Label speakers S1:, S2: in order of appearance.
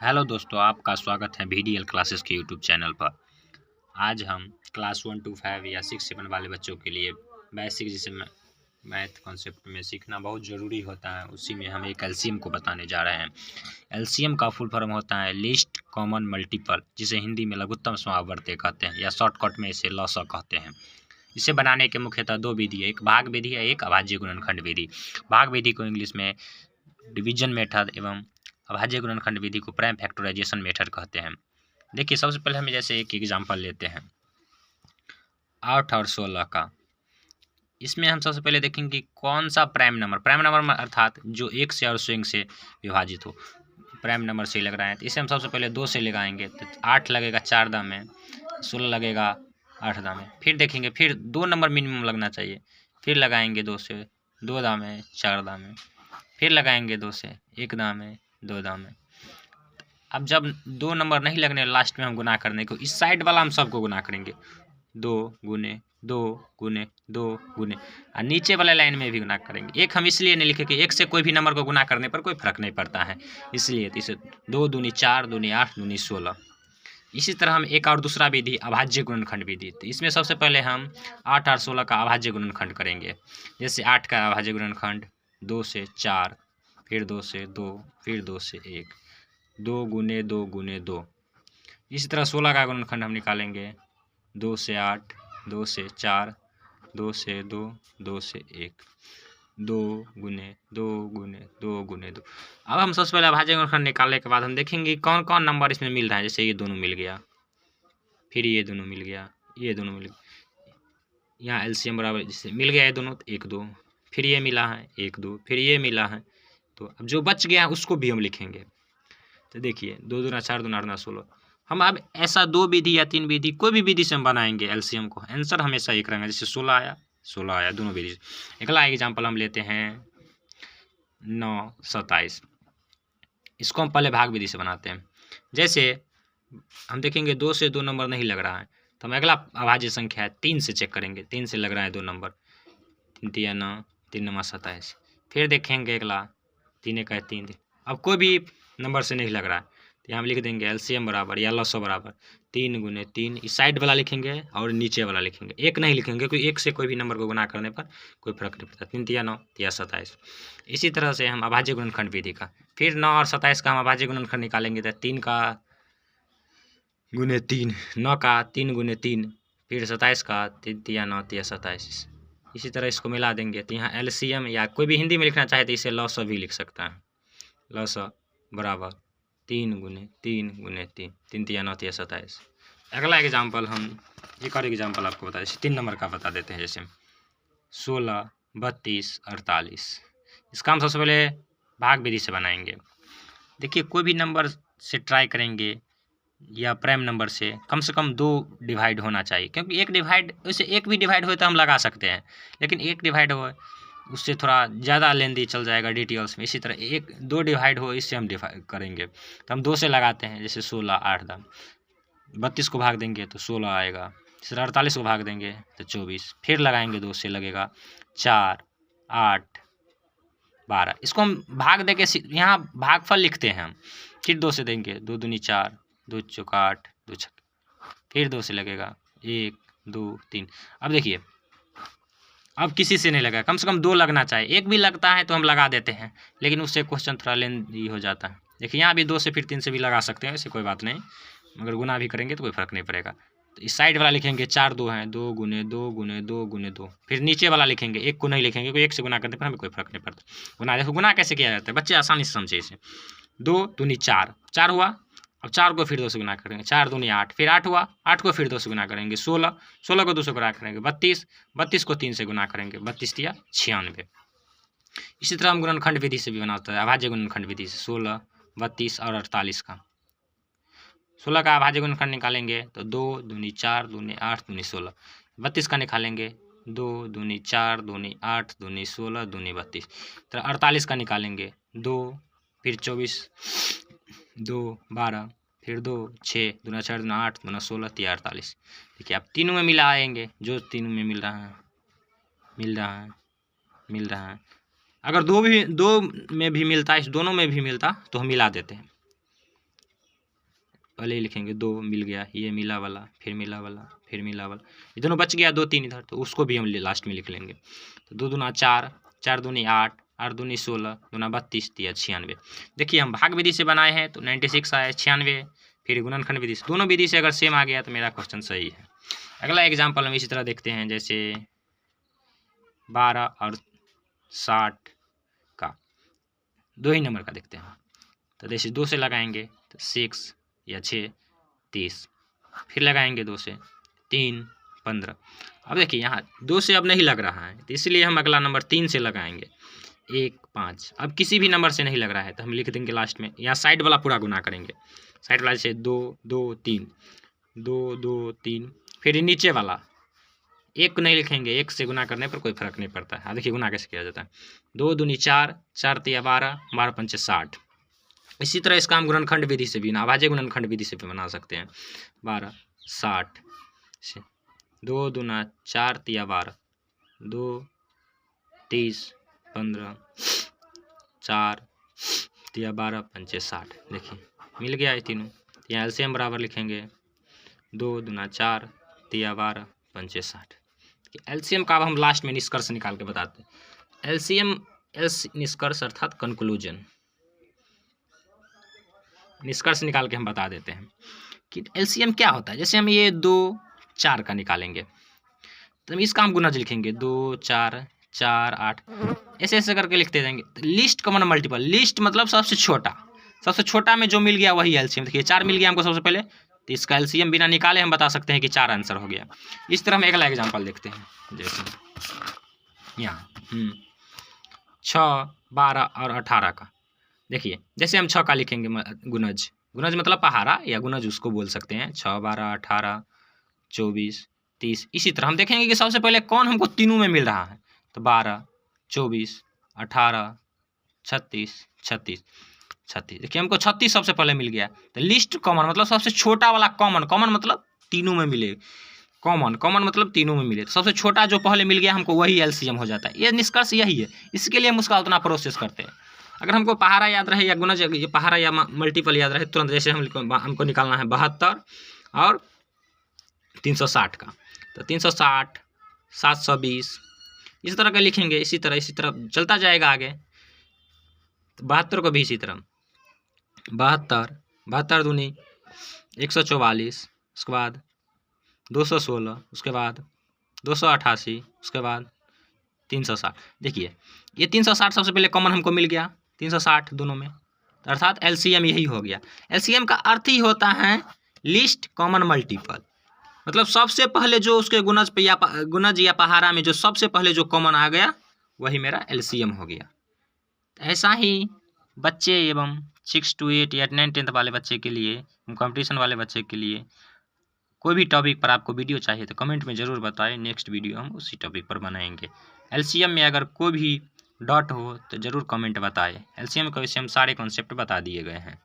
S1: Hello दोस्तों, आपका स्वागत है VDL क्लासेस के यूट्यूब चैनल पर। आज हम क्लास 1 to 5 या 6 7 वाले बच्चों के लिए बेसिक जिसे मैथ कॉन्सेप्ट में सीखना बहुत ज़रूरी होता है, उसी में हम एक एलसीएम को बताने जा रहे हैं। एलसीएम का फुल फॉर्म होता है लीस्ट कॉमन मल्टीपल, जिसे हिंदी में लघुत्तम समावर्ती कहते हैं या शॉर्टकट में इसे लॉसा कहते हैं। इसे बनाने के मुख्यतः दो विधि है, एक भाग विधि है, एक अभाज्य गुणनखंड विधि। भाग विधि को इंग्लिश में डिवीजन मेथड एवं अभाज्य गुणनखंड विधि को प्राइम फैक्टराइजेशन मेथड कहते हैं। देखिए, सबसे पहले हम जैसे एक एग्जांपल लेते हैं 8 और 16 का। इसमें हम सबसे पहले देखेंगे कौन सा प्राइम नंबर में अर्थात जो 1 से और स्वयं से विभाजित हो, प्राइम नंबर से लग रहा है। तो इसे हम सबसे पहले 2 से लगाएंगे तो 8 लगेगा 4 दाम में, 16 लगेगा 8 दाम में। फिर देखेंगे, फिर 2 नंबर मिनिमम लगना चाहिए, फिर लगाएंगे 2 से, 2 दाम में, 4 दाम में, फिर लगाएंगे 2 से, 1 दाम में, 2 दाम में। अब जब 2 नंबर नहीं लगने, लास्ट में हम गुना करने को इस साइड वाला हम सबको गुना करेंगे, 2 गुने 2 गुने 2 गुने, और नीचे वाले लाइन में भी गुना करेंगे। एक हम इसलिए नहीं लिखे कि एक से कोई भी नंबर को गुना करने पर कोई फर्क नहीं पड़ता है, इसलिए तो इसे 2 दूनी 4 दूनी 8 दूनी 16। इसी तरह हम एक और दूसरा विधि अभाज्य गुणनखंड विधि, तो इसमें सबसे पहले हम 8 और 16 का अभाज्य गुणनखंड करेंगे। जैसे 8 का अभाज्य गुणनखंड 2 से 4, फिर 2 से 2, फिर 2 से 1, 2 गुने 2 गुने 2। इसी तरह 16 का गुणनखंड हम निकालेंगे 2 से 8, 2 से 4, 2 से 2, 2 से 1, 2 गुने 2 गुने 2 गुने 2। अब हम सबसे पहले अभाज्य गुणनखंड निकालने के बाद हम देखेंगे कौन कौन नंबर इसमें मिल रहा है। जैसे ये दोनों मिल गया, फिर ये दोनों मिल गया, ये दोनों मिल गया, यहाँ एलसीएम बराबर जैसे मिल गया ये दोनों, तो 1 2, फिर ये मिला है 1 2, फिर ये मिला है, तो अब जो बच गया उसको भी हम लिखेंगे। तो देखिए 2 दूना 4 दूना 8 दूना 16। हम अब ऐसा 2 विधि या 3 विधि कोई भी विधि से हम बनाएंगे एलसीएम को, आंसर हमेशा एक रहेगा। जैसे 16 आया दोनों विधि से। अगला एग्जाम्पल हम लेते हैं 9 27। इसको हम पहले भाग विधि से बनाते हैं। जैसे हम देखेंगे 2 से 2 नंबर नहीं लग रहा है, तो हम अगला अभाज्य संख्या है 3 से चेक करेंगे, 3 से लग रहा है 2 नंबर, 3 तिया 9, 3 9 27। फिर देखेंगे अगला 3 1 3। अब कोई भी नंबर से नहीं लग रहा है, तो यहाँ हम लिख देंगे एलसीएम बराबर या लॉसा बराबर 3 गुने 3। इस साइड वाला लिखेंगे और नीचे वाला लिखेंगे, एक नहीं लिखेंगे क्योंकि एक से कोई भी नंबर को गुना करने पर कोई फर्क नहीं पड़ता। 3 तिया 9 तिया 27। इसी तरह से हम अभाज्य गुणनखंड विधि का, फिर 9 और 27 का हम अभाज्य गुणनखंड निकालेंगे, तो 3 का गुने 3, 9 का 3 गुने 3, फिर 27 का 3 तिया 9 तिया 27। इसी तरह इसको मिला देंगे, तो यहाँ एलसीएम या कोई भी हिंदी में लिखना चाहे तो इसे लॉसा भी लिख सकता है। लॉसा बराबर 3 गुने 3 गुने 3, 3 तिया 9 तिया 27। अगला एग्जाम्पल हम एक और एग्जाम्पल आपको बता, जैसे 3 नंबर का बता देते हैं। जैसे 16 32 48। इसका हम सबसे पहले भाग विधि से बनाएंगे। देखिए, कोई भी नंबर से ट्राई करेंगे या प्राइम नंबर से कम 2 डिवाइड होना चाहिए, क्योंकि एक डिवाइड, वैसे एक भी डिवाइड हो तो हम लगा सकते हैं, लेकिन एक डिवाइड हो उससे थोड़ा ज़्यादा लेंदी चल जाएगा डिटेल्स में। इसी तरह 1 2 डिवाइड हो, इससे हम डिवाइड करेंगे, तो हम 2 से लगाते हैं। जैसे 16 8 दाम, 32 को भाग देंगे तो 16 आएगा, फिर 48 को भाग देंगे तो 24, फिर लगाएंगे 2 से लगेगा 4 8 12। इसको हम भाग दे के यहाँ भागफल लिखते हैं हम, फिर 2 से देंगे, 2 दूनी 4, 2 चौका 8, 2 छक्के, फिर 2 से लगेगा 1 2 3। अब देखिए, अब किसी से नहीं लगा, कम से कम 2 लगना चाहिए। एक भी लगता है तो हम लगा देते हैं, लेकिन उससे क्वेश्चन थोड़ा लेंदी हो जाता है। देखिए यहाँ भी 2 से फिर 3 से भी लगा सकते हैं, ऐसे कोई बात नहीं, मगर गुना भी करेंगे तो कोई फर्क नहीं पड़ेगा। तो इस साइड वाला लिखेंगे 4 2 हैं, 2 गुने 2 गुने 2 गुने 2। फिर नीचे वाला लिखेंगे, एक को नहीं लिखेंगे क्योंकि एक से गुना करने पर हमें कोई फर्क नहीं पड़ता। गुना देखो, गुना कैसे किया जाता है, बच्चे आसानी से समझे इसे। 2 दूनी 4, 4 हुआ, अब 4 को फिर 2 से गुना करेंगे, 4 दूनी 8, फिर 8 हुआ, 8 को फिर 2 से गुना करेंगे, 16, 16 को 2 से गुना करेंगे, 32, 32 को 3 से गुना करेंगे, 32 तिया 96। इसी तरह हम गुणनखंड विधि से भी बनाते हैं, अभाज्य गुणनखंड विधि से 16 32 और 48 का। 16 का अभाज्य गुणनखंड निकालेंगे तो 2 दूनी 4 दूनी 8 दूनी 16। 32 का निकालेंगे 2 दूनी 4 दूनी 8 दूनी 16 दूनी 32। तो 48 का निकालेंगे 2, फिर 24, 2 12, फिर 2 6 दूना 4 दूना 8 दूना 16 तिया 48। देखिए, आप तीनों में मिलाएंगे, जो तीनों में मिल रहा है मिल रहा है मिल रहा है। अगर 2 में भी मिलता है, इस दोनों में भी मिलता तो हम मिला देते हैं। पहले ही लिखेंगे 2 मिल गया, ये मिला वाला, फिर मिला वाला, फिर मिला वाला, ये दोनों बच गया 2 3 इधर, तो उसको भी हम लास्ट में लिख लेंगे। तो 2 दूना 4, 4 दूनी 8, 8 दूनी 16, दूना 32, दिया 96। देखिए हम भाग विधि से बनाए हैं तो 96 आया, 96 फिर गुणनखंड विधि से, दोनों विधि से अगर सेम आ गया तो मेरा क्वेश्चन सही है। अगला एग्जाम्पल हम इसी तरह देखते हैं, जैसे 12 और 60 का 2 ही नंबर का देखते हैं। तो जैसे 2 से लगाएंगे तो 6 या 6 30, फिर लगाएंगे 2 से 3 15। अब देखिए यहाँ 2 से अब नहीं लग रहा है, तो इसलिए हम अगला नंबर 3 से लगाएंगे 1 5। अब किसी भी नंबर से नहीं लग रहा है तो हम लिख देंगे लास्ट में, यहाँ साइड वाला पूरा गुना करेंगे, साइड वाला जैसे 2 2 3, 2 2 3, फिर नीचे वाला 1 नहीं लिखेंगे, 1 से गुना करने पर कोई फर्क नहीं पड़ता है। देखिए गुना कैसे किया जाता है, 2 दूनी 4, 4 तिया 12, 12 पंचे 60। इसी तरह इसका हम गुणनखंड विधि से भी, अभाज्य गुणनखंड विधि से भी बना सकते हैं। 12 60 से 2 दूना 4 तिया 12, 2 30 15, 4 तिया 12 पंचे 60। देखिए मिल गया ये तीनों। यहाँ एलसीएम बराबर लिखेंगे 2 दूना 4 तिया 12 पंचे 60। एलसीएम का अब हम लास्ट में निष्कर्ष निकाल के बताते हैं। एलसीएम निष्कर्ष अर्थात कंक्लूजन, निष्कर्ष निकाल के हम बता देते हैं कि एलसीएम क्या होता है। जैसे हम ये 2 4 का निकालेंगे तो हम इसका हम गुणज लिखेंगे 2 4 4 8, ऐसे ऐसे करके लिखते जाएंगे। लिस्ट कॉमन मल्टीपल, लिस्ट मतलब सबसे छोटा, सबसे छोटा में जो मिल गया वही एलसीएम। देखिए 4 मिल गया हमको सबसे पहले, तो इसका एलसीएम बिना निकाले हम बता सकते हैं कि 4 आंसर हो गया। इस तरह हम अगला एग्जांपल देखते हैं, जैसे यहाँ 6 12 और 18 का। देखिए जैसे हम 6 का लिखेंगे गुणज, गुणज मतलब पहाड़ा या गुणज उसको बोल सकते हैं, 6 12 18 24 30। इसी तरह हम देखेंगे कि सबसे पहले कौन हमको तीनों में मिल रहा है, तो 12 24 18 36 36 36। देखिए हमको 36 सबसे पहले मिल गया। तो लिस्ट कॉमन मतलब सबसे छोटा वाला कॉमन, कॉमन मतलब तीनों में मिले, कॉमन कॉमन मतलब तीनों में मिले, तो सबसे छोटा जो पहले मिल गया हमको वही एलसीएम हो जाता है। ये निष्कर्ष यही है, इसके लिए हम उसका उतना प्रोसेस करते हैं। अगर हमको पहाड़ा याद रहे या गुणज, ये पहाड़ा या मल्टीपल याद रहे तुरंत, जैसे हमको निकालना है 72 और 360 का, तो 360 720 इस तरह का लिखेंगे। इसी तरह चलता जाएगा आगे। तो 72 को भी इसी तरह 72 72 दूनी 144, उसके बाद 216, उसके बाद 288, उसके बाद 360। देखिए ये 360 सबसे पहले कॉमन हमको मिल गया, 360 दोनों में, अर्थात एलसीएम यही हो गया। एलसीएम का अर्थ ही होता है लिस्ट कॉमन मल्टीपल, मतलब सबसे पहले जो उसके गुणज या पहाड़ा में जो सबसे पहले जो कॉमन आ गया वही मेरा एलसीएम हो गया। ऐसा ही बच्चे एवं 6 to 8 या 9 10th वाले बच्चे के लिए, कंपटीशन वाले बच्चे के लिए कोई भी टॉपिक पर आपको वीडियो चाहिए तो कमेंट में ज़रूर बताएं, नेक्स्ट वीडियो हम उसी टॉपिक पर बनाएंगे। एलसीएम में अगर कोई भी डॉट हो तो ज़रूर कमेंट बताएं। एलसीएम को वैसे हम सारे कॉन्सेप्ट बता दिए गए हैं।